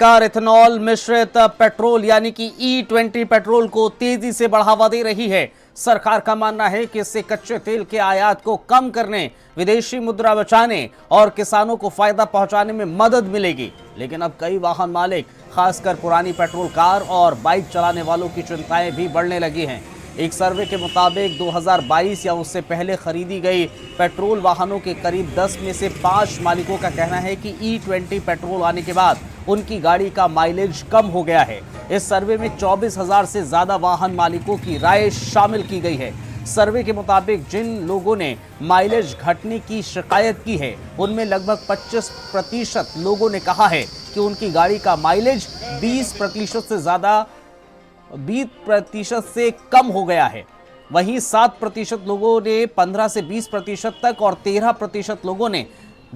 सरकार इथेनॉल मिश्रित पेट्रोल यानी कि E20 पेट्रोल को तेजी से बढ़ावा दे रही है। सरकार का मानना है कि इससे कच्चे तेल के आयात को कम करने, विदेशी मुद्रा बचाने और किसानों को फायदा पहुंचाने में मदद मिलेगी। लेकिन अब कई वाहन मालिक, खासकर पुरानी पेट्रोल कार और बाइक चलाने वालों की चिंताएं भी बढ़ने लगी हैं। एक सर्वे के मुताबिक 2022 या उससे पहले खरीदी गई पेट्रोल वाहनों के करीब 10 में से 5 मालिकों का कहना है कि E20 पेट्रोल आने के बाद उनकी गाड़ी का माइलेज कम हो गया है। इस सर्वे में 24,000 से ज्यादा वाहन मालिकों की राय शामिल की गई है। सर्वे के मुताबिक जिन लोगों ने माइलेज घटने की शिकायत की है, उनमें लगभग 25% लोगों ने कहा है कि उनकी गाड़ी का माइलेज 20% से कम हो गया है। वहीं 7% लोगों ने 15 से 20% तक और 13% लोगों ने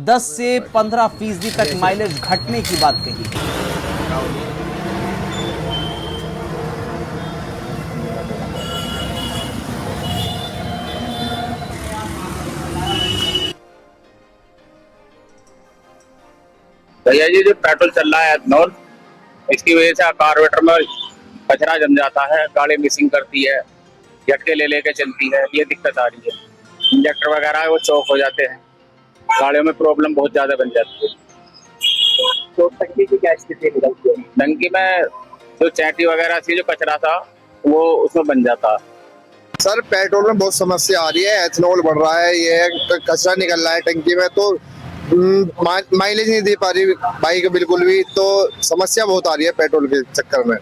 10 से 15% तक माइलेज घटने की बात कही। भैया जी, जो पेट्रोल चल रहा है एथनॉल, इसकी वजह से कार्बोरेटर में कचरा जम जाता है, गाड़ी मिसिंग करती है, झटके ले लेके चलती है, ये दिक्कत आ रही है। इंजेक्टर वगैरह है वो चौक हो जाते हैं, गाड़ियों में प्रॉब्लम बहुत ज्यादा बन जाती है। तो टंकी की क्या स्थिति निकलती है? टंकी में जो चैटी वगैरह थी, जो कचरा था, वो उसमें बन जाता। सर, पेट्रोल में बहुत समस्या आ रही है, एथनॉल बढ़ रहा है, ये कचरा निकल रहा है टंकी में, तो माइलेज नहीं दे पा रही बाइक बिल्कुल भी, तो समस्या बहुत आ रही है पेट्रोल के चक्कर में।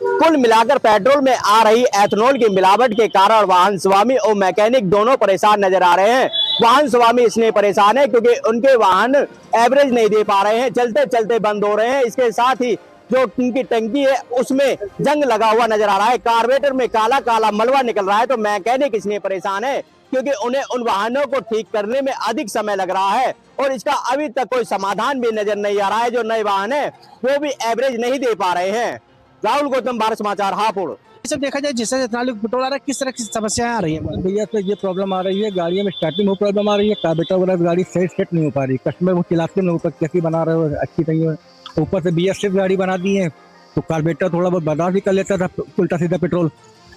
कुल मिलाकर पेट्रोल में आ रही एथनॉल की मिलावट के कारण वाहन स्वामी और मैकेनिक दोनों परेशान नजर आ रहे हैं। वाहन स्वामी इसलिए परेशान है क्योंकि उनके वाहन एवरेज नहीं दे पा रहे हैं, चलते चलते बंद हो रहे हैं। इसके साथ ही जो उनकी टंकी है उसमें जंग लगा हुआ नजर आ रहा है, कार्बोरेटर में काला काला मलबा निकल रहा है। तो मैकेनिक इसलिए परेशान है क्योंकि उन्हें उन वाहनों को ठीक करने में अधिक समय लग रहा है और इसका अभी तक कोई समाधान भी नजर नहीं आ रहा है। जो नए वाहन है वो भी एवरेज नहीं दे पा रहे हैं। राहुल गौतम, भारत समाचार, हापुड़। सब देखा जाए, जिससे इथेनॉल पेट्रोल आ रहा है, किस तरह की समस्याएं आ रही हैं? भैया, तो ये प्रॉब्लम आ रही है, गाड़ियों में स्टार्टिंग में प्रॉब्लम आ रही है, कार्बोरेटर वगैरह गाड़ी सही सेट नहीं हो पा रही, कस्टमर वो चिल्लाते हैं ऊपर कैसी बना रहे हो, अच्छी नहीं है। ऊपर से BS6 गाड़ी बना दी है तो कार्बोरेटर थोड़ा बहुत बर्दाश्त भी कर लेता था, उल्टा सीधा पेट्रोल,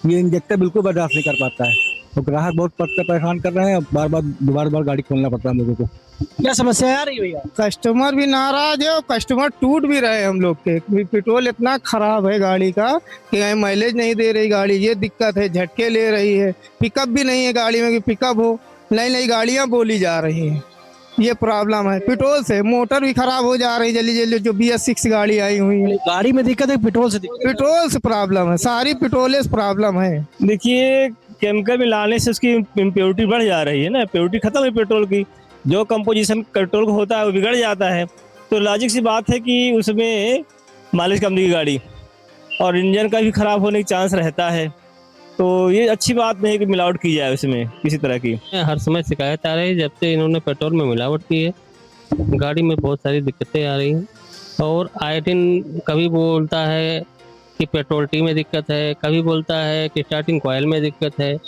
ये इंजेक्टर बिल्कुल बर्दाश्त नहीं कर पाता है। तो ग्राहक बहुत परेशान कर रहे हैं, बार बार गाड़ी खोलना पड़ता है मुझे को। क्या समस्या आ रही है भैया? कस्टमर भी नाराज है और कस्टमर टूट भी रहे हैं हम लोग के। पेट्रोल इतना खराब है गाड़ी का कि माइलेज नहीं दे रही गाड़ी, ये दिक्कत है। झटके ले रही है, पिकअप भी नहीं है गाड़ी में कि पिकअप हो, नई नई गाड़ियां बोली जा रही हैं, ये प्रॉब्लम है। पेट्रोल से मोटर भी खराब हो जा रही है जल्दी जल्दी, जो BS6 गाड़ी आई हुई है। गाड़ी में दिक्कत है, पेट्रोल से दिक्कत? पेट्रोल से प्रॉब्लम है, सारी पेट्रोल से प्रॉब्लम है। देखिए, केमिकल मिलाने से उसकी इम्प्योरिटी बढ़ जा रही है ना, प्योरिटी खत्म है पेट्रोल की, जो कंपोजिशन पेट्रोल का होता है वो बिगड़ जाता है। तो लॉजिक सी बात है कि उसमें माइलेज कम देगी गाड़ी और इंजन का भी खराब होने का चांस रहता है। तो ये अच्छी बात नहीं है कि मिलावट की जाए उसमें किसी तरह की। हर समय शिकायत आ रही है, जब से इन्होंने पेट्रोल में मिलावट की है, गाड़ी में बहुत सारी दिक्कतें आ रही हैं। और आए दिन कभी बोलता है कि पेट्रोल टी में दिक्कत है, कभी बोलता है कि स्टार्टिंग कॉयल में दिक्कत है,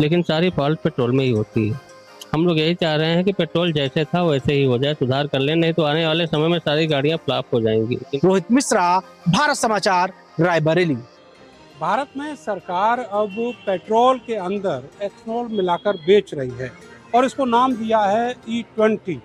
लेकिन सारी फॉल्ट पेट्रोल में ही होती है। हम लोग यही चाह रहे हैं कि पेट्रोल जैसे था वैसे ही हो जाए, सुधार कर लें, नहीं तो आने वाले समय में सारी गाड़ियां फ्लॉप हो जाएंगी। रोहित मिश्रा, भारत समाचार, रायबरेली। भारत में सरकार अब पेट्रोल के अंदर एथनॉल मिलाकर बेच रही है और इसको नाम दिया है E20।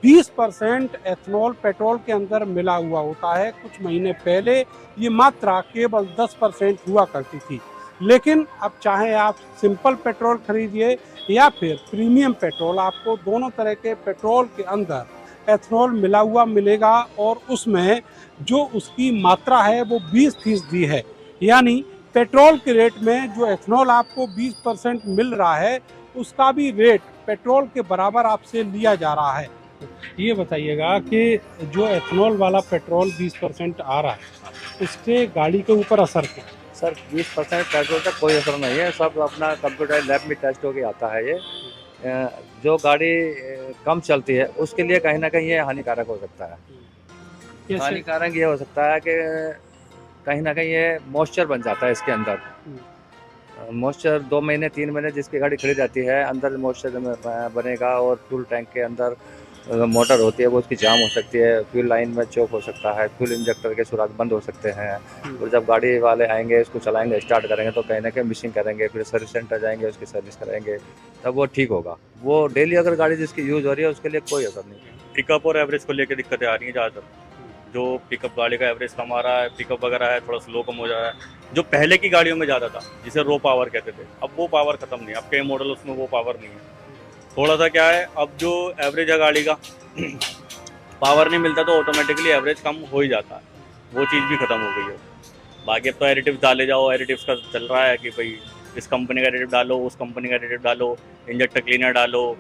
20% एथनॉल पेट्रोल के अंदर मिला हुआ होता है। कुछ महीने पहले ये मात्रा केवल 10% हुआ करती थी, लेकिन अब चाहे आप सिंपल पेट्रोल खरीदिए या फिर प्रीमियम पेट्रोल, आपको दोनों तरह के पेट्रोल के अंदर एथनॉल मिला हुआ मिलेगा और उसमें जो उसकी मात्रा है वो 20% है। यानी पेट्रोल के रेट में जो एथनॉल आपको 20% मिल रहा है, उसका भी रेट पेट्रोल के बराबर आपसे लिया जा रहा है। ये बताइएगा कि जो एथनॉल वाला पेट्रोल 20% आ रहा है, उससे गाड़ी के ऊपर असर क्या? सर, 20% पेट्रोल का कोई असर नहीं है, सब अपना कंप्यूटर लैब में टेस्ट होके आता है। ये जो गाड़ी कम चलती है उसके लिए कहीं ना कहीं ये हानिकारक हो सकता है। हानिकारक ये हो सकता है कि कहीं ना कहीं ये मॉइस्चर बन जाता है इसके अंदर। मॉइस्चर 2 महीने 3 महीने जिसकी गाड़ी खड़ी रहती है, अंदर मॉइस्चर बनेगा और फ्यूल टैंक के अंदर मोटर होती है वो उसकी जाम हो सकती है, फ्यूल लाइन में चोक हो सकता है, फ्यूल इंजेक्टर के सुराख बंद हो सकते हैं। और जब गाड़ी वाले आएंगे इसको चलाएंगे स्टार्ट करेंगे तो कहीं ना कहीं मिसिंग करेंगे, फिर सर्विस सेंटर जाएंगे उसकी सर्विस कराएंगे, तब वो ठीक होगा। वो डेली अगर गाड़ी जिसकी यूज़ हो रही है उसके लिए कोई असर नहीं है। पिकअप और एवरेज को लेकर दिक्कतें आ रही हैं ज़्यादातर। जो पिकअप गाड़ी का एवरेज कम आ रहा है, पिकअप वगैरह है थोड़ा स्लो कम हो जा रहा है। जो पहले की गाड़ियों में ज़्यादा था जिसे रो पावर कहते थे, अब वो पावर खत्म नहीं है। अब कई मॉडल उसमें वो पावर नहीं है। थोड़ा सा क्या है, अब जो एवरेज है गाड़ी का पावर नहीं मिलता तो ऑटोमेटिकली एवरेज कम हो ही जाता है, वो चीज़ भी खत्म हो गई है। बाकी अब तो एडिटिव्स डाले जाओ, एडिटिव्स का चल रहा है कि भाई इस कंपनी का एडिटिव डालो, उस कंपनी का एडिटिव डालो, इंजेक्टर क्लीनर डालो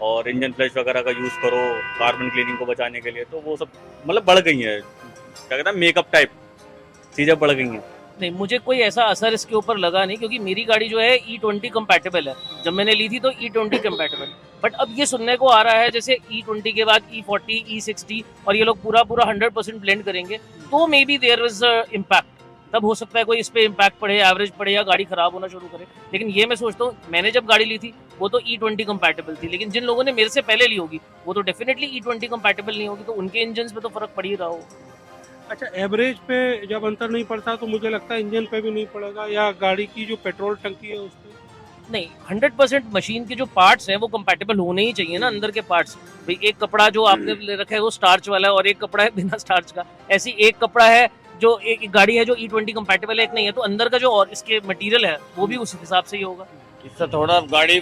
और इंजन फ्लैश वगैरह का यूज़ करो कार्बन क्लीनिंग को बचाने के लिए। तो वो सब मतलब बढ़ गई है, क्या कहते हैं मेकअप टाइप चीज़ें बढ़ गई हैं। नहीं, मुझे कोई ऐसा असर इसके ऊपर लगा नहीं, क्योंकि मेरी गाड़ी जो है E20 कंपैटिबल है। जब मैंने ली थी तो E20 कंपैटिबल, बट अब ये सुनने को आ रहा है जैसे E20 के बाद E40, E60 और ये लोग पूरा 100% ब्लेंड करेंगे तो maybe there is impact. तब हो सकता है कोई इस पे इम्पैक्ट पड़े, एवरेज पड़े या गाड़ी खराब होना शुरू करे। लेकिन ये मैं सोचता हूँ, मैंने जब गाड़ी ली थी वो तो E20 कंपैटिबल थी, लेकिन जिन लोगों ने मेरे से पहले ली होगी वो तो डेफिनेटली E20 कंपैटिबल नहीं होगी, तो उनके इंजन पे तो फर्क पड़ ही रहा होगा। अच्छा, एवरेज पे जब अंतर नहीं पड़ता तो मुझे लगता है इंजन पे भी नहीं पड़ेगा, या गाड़ी की जो पेट्रोल टंकी है उस पर? नहीं, 100% मशीन के जो पार्ट्स हैं वो कंपैटिबल होने ही चाहिए ना। अंदर के पार्ट्स, भाई एक कपड़ा जो आपने ले रखा है वो स्टार्च वाला है और एक कपड़ा है बिना स्टार्च का, ऐसी एक कपड़ा है जो एक गाड़ी है जो E20 कंपैटिबल है, एक नहीं है, तो अंदर का जो और इसके मटेरियल है वो भी उस हिसाब से ही होगा। इससे थोड़ा गाड़ी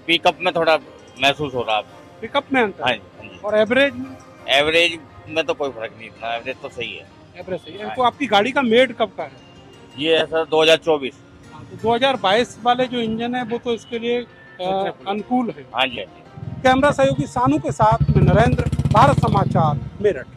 पिकअप में थोड़ा महसूस हो रहा है। पिकअप में अंतर? हाँ जी। और एवरेज में? एवरेज में तो कोई फर्क नहीं, इतना एवरेज तो सही है। एवरेज सही है। तो आपकी गाड़ी का मेड कब का है? ये है सर 2024। तो 2022 वाले जो इंजन है वो तो इसके लिए अनुकूल है। हाँ जी। कैमरा सहयोगी सानू के साथ में नरेंद्र, भारत समाचार, मेरठ।